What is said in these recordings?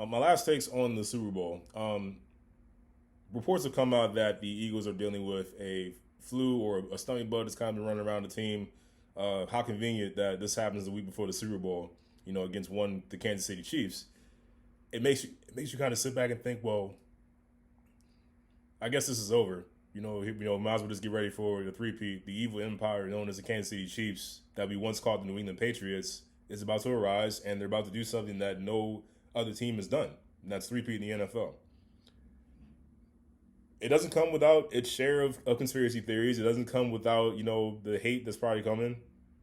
My last takes on the Super Bowl. Reports have come out that the Eagles are dealing with a flu or a stomach bug that's kind of been running around the team. How convenient that this happens the week before the Super Bowl, against the Kansas City Chiefs. It makes you kind of sit back and think, well, I guess this is over. Might as well just get ready for the three-peat. The evil empire known as the Kansas City Chiefs, that we once called the New England Patriots, is about to arise, and they're about to do something that no other team has done. And that's three-peat in the NFL. It doesn't come without its share of conspiracy theories. It doesn't come without, the hate that's probably coming.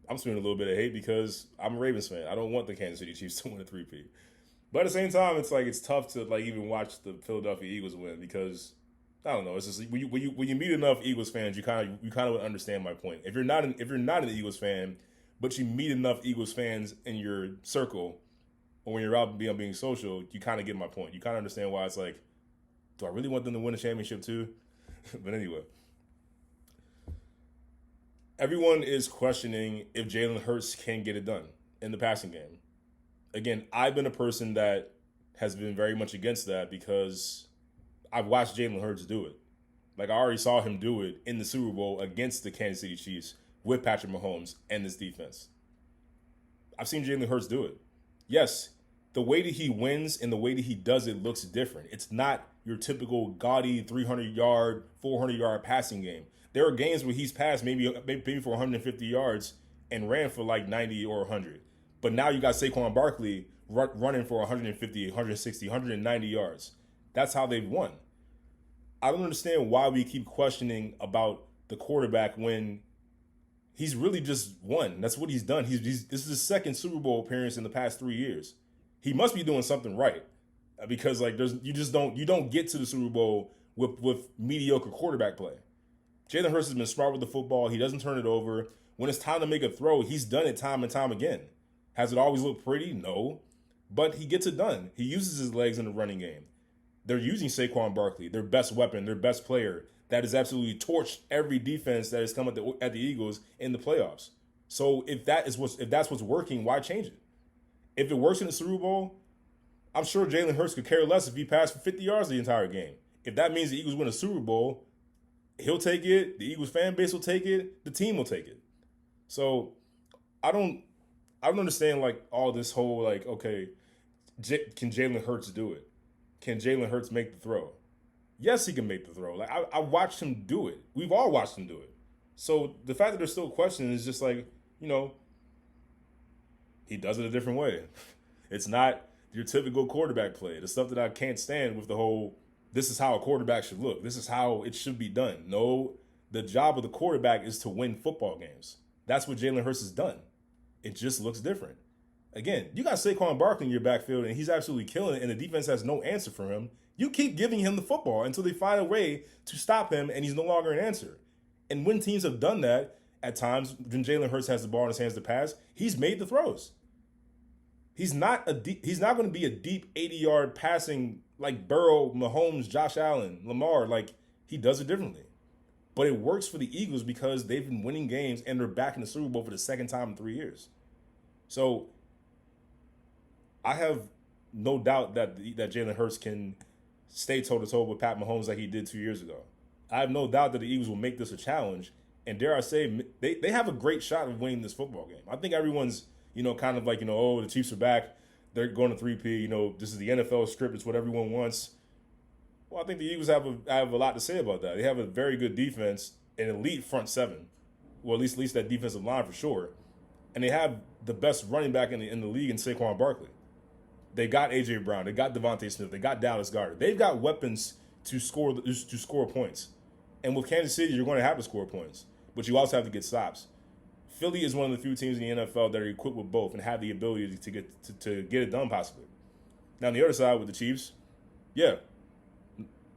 I'm spewing a little bit of hate because I'm a Ravens fan. I don't want the Kansas City Chiefs to win a three-peat. But at the same time, it's tough to even watch the Philadelphia Eagles win because I don't know. It's just when you meet enough Eagles fans, you kind of would understand my point. If you're not an Eagles fan, but you meet enough Eagles fans in your circle, or when you're out being social, you kind of get my point. You kind of understand why it's like, do I really want them to win a championship too? But anyway, everyone is questioning if Jalen Hurts can get it done in the passing game. Again, I've been a person that has been very much against that because I've watched Jalen Hurts do it. Like I already saw him do it in the Super Bowl against the Kansas City Chiefs with Patrick Mahomes and this defense. I've seen Jalen Hurts do it. Yes, the way that he wins and the way that he does it looks different. It's not your typical gaudy 300-yard, 400-yard passing game. There are games where he's passed maybe for 150 yards and ran for like 90 or 100. But now you got Saquon Barkley running for 150, 160, 190 yards. That's how they've won. I don't understand why we keep questioning about the quarterback when he's really just won. That's what he's done. This is his second Super Bowl appearance in the past 3 years. He must be doing something right because you don't get to the Super Bowl with mediocre quarterback play. Jalen Hurts has been smart with the football. He doesn't turn it over. When it's time to make a throw, he's done it time and time again. Has it always looked pretty? No. But he gets it done. He uses his legs in the running game. They're using Saquon Barkley, their best weapon, their best player, that has absolutely torched every defense that has come at the Eagles in the playoffs. So if that's what's working, why change it? If it works in the Super Bowl, I'm sure Jalen Hurts could care less if he passed for 50 yards the entire game. If that means the Eagles win a Super Bowl, he'll take it. The Eagles fan base will take it. The team will take it. So I don't understand all this whole okay, can Jalen Hurts do it? Can Jalen Hurts make the throw? Yes, he can make the throw. I watched him do it. We've all watched him do it. So the fact that there's still questioning is just he does it a different way. It's not your typical quarterback play. The stuff that I can't stand with the whole, this is how a quarterback should look. This is how it should be done. No, the job of the quarterback is to win football games. That's what Jalen Hurts has done. It just looks different. Again, you got Saquon Barkley in your backfield, and he's absolutely killing it, and the defense has no answer for him. You keep giving him the football until they find a way to stop him, and he's no longer an answer. And when teams have done that, at times, when Jalen Hurts has the ball in his hands to pass, he's made the throws. He's not going to be a deep 80-yard passing like Burrow, Mahomes, Josh Allen, Lamar. He does it differently. But it works for the Eagles because they've been winning games and they're back in the Super Bowl for the second time in 3 years. So I have no doubt that Jalen Hurts can stay toe-to-toe with Pat Mahomes like he did 2 years ago. I have no doubt that the Eagles will make this a challenge. And dare I say, they have a great shot of winning this football game. I think everyone's kind of oh, the Chiefs are back. They're going to 3P. This is the NFL script. It's what everyone wants. Well, I think the Eagles have a lot to say about that. They have a very good defense, an elite front seven. Well, at least that defensive line for sure. And they have the best running back in the league in Saquon Barkley. They got A.J. Brown. They got Devontae Smith. They got Dallas Goedert. They've got weapons to score points. And with Kansas City, you're going to have to score points. But you also have to get stops. Philly is one of the few teams in the NFL that are equipped with both and have the ability to get it done possibly. Now, on the other side with the Chiefs, yeah,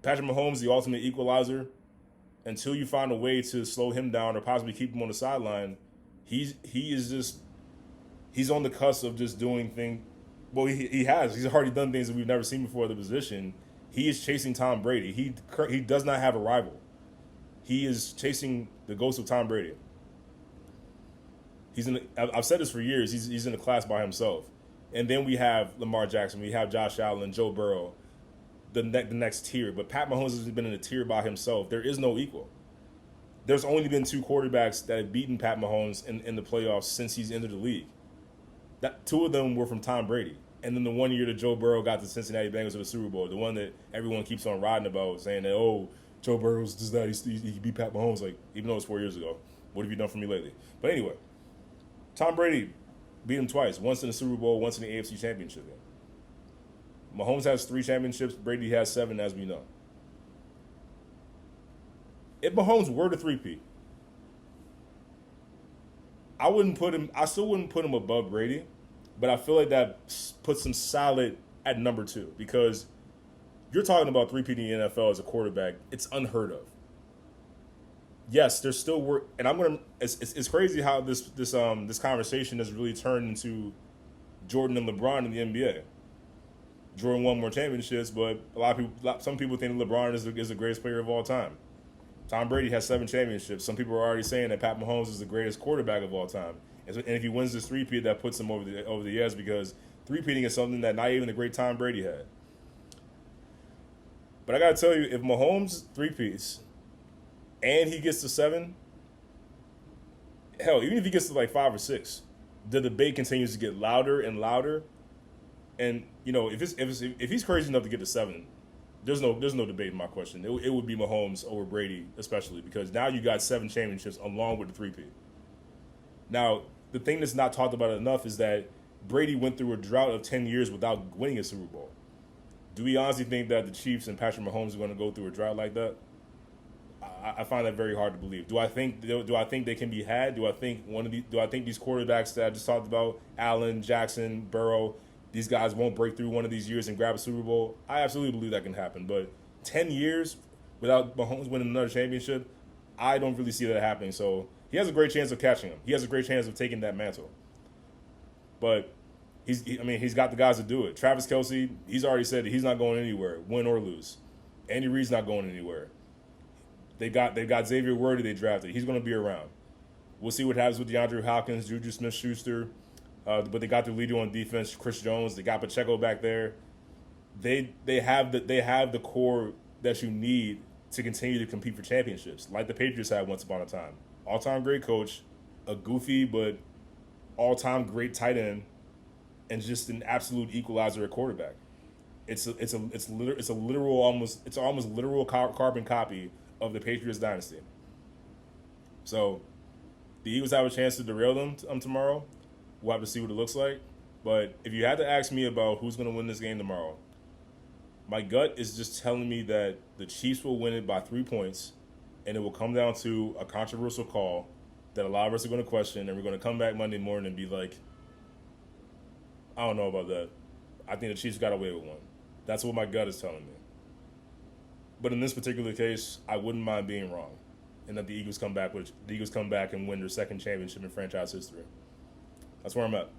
Patrick Mahomes, the ultimate equalizer. Until you find a way to slow him down or possibly keep him on the sideline, he's on the cusp of just doing things. Well, he's already done things that we've never seen before at the position. He is chasing Tom Brady. He does not have a rival. He is chasing the ghost of Tom Brady. I've said this for years. He's in a class by himself. And then we have Lamar Jackson, we have Josh Allen, Joe Burrow, the next tier. But Pat Mahomes has been in a tier by himself. There is no equal. There's only been 2 quarterbacks that have beaten Pat Mahomes in the playoffs since he's entered the league. That 2 of them were from Tom Brady. And then the one year that Joe Burrow got the Cincinnati Bengals to the Super Bowl, the one that everyone keeps on riding about, saying that, oh, Joe Burrow's does that, he beat Pat Mahomes, like, even though it was 4 years ago. What have you done for me lately? But anyway, Tom Brady beat him twice, once in the Super Bowl, once in the AFC Championship game. Mahomes has 3 championships, Brady has 7, as we know. If Mahomes were to three-peat, I still wouldn't put him above Brady, but I feel like that puts him solid at number 2 because you're talking about three-peating in the NFL as a quarterback. It's unheard of. Yes, there's still work, and I'm gonna. It's crazy how this conversation has really turned into Jordan and LeBron in the NBA. Jordan won more championships, but some people think LeBron is the greatest player of all time. Tom Brady has 7 championships. Some people are already saying that Pat Mahomes is the greatest quarterback of all time. And if he wins this three-peat, that puts him over the edge because three-peating is something that not even the great Tom Brady had. But I got to tell you, if Mahomes three-peats and he gets to 7, hell, even if he gets to like 5 or 6, the debate continues to get louder and louder. And, you know, if he's crazy enough to get to 7, there's no debate in my question. It would be Mahomes over Brady, especially because now you got 7 championships along with the three-peat. Now, the thing that's not talked about enough is that Brady went through a drought of 10 years without winning a Super Bowl. Do we honestly think that the Chiefs and Patrick Mahomes are going to go through a drought like that? I find that very hard to believe. Do I think they can be had? Do I think these quarterbacks that I just talked about, Allen, Jackson, Burrow, these guys won't break through one of these years and grab a Super Bowl? I absolutely believe that can happen. But 10 years without Mahomes winning another championship, I don't really see that happening. So he has a great chance of catching him. He has a great chance of taking that mantle. But he's got the guys to do it. Travis Kelce, he's already said that he's not going anywhere, win or lose. Andy Reid's not going anywhere. They got Xavier Worthy they drafted. He's going to be around. We'll see what happens with DeAndre Hopkins, Juju Smith-Schuster. But they got their leader on defense, Chris Jones. They got Pacheco back there. They have the core that you need to continue to compete for championships, like the Patriots had once upon a time. All-time great coach, a goofy but all-time great tight end, and just an absolute equalizer at quarterback. It's almost literal carbon copy of the Patriots dynasty. So the Eagles have a chance to derail them tomorrow. We'll have to see what it looks like. But if you had to ask me about who's going to win this game tomorrow, my gut is just telling me that the Chiefs will win it by 3 points, and it will come down to a controversial call that a lot of us are going to question, and we're going to come back Monday morning and be like, I don't know about that. I think the Chiefs got away with one. That's what my gut is telling me. But in this particular case, I wouldn't mind being wrong, and that the Eagles come back and win their second championship in franchise history. That's where I'm at.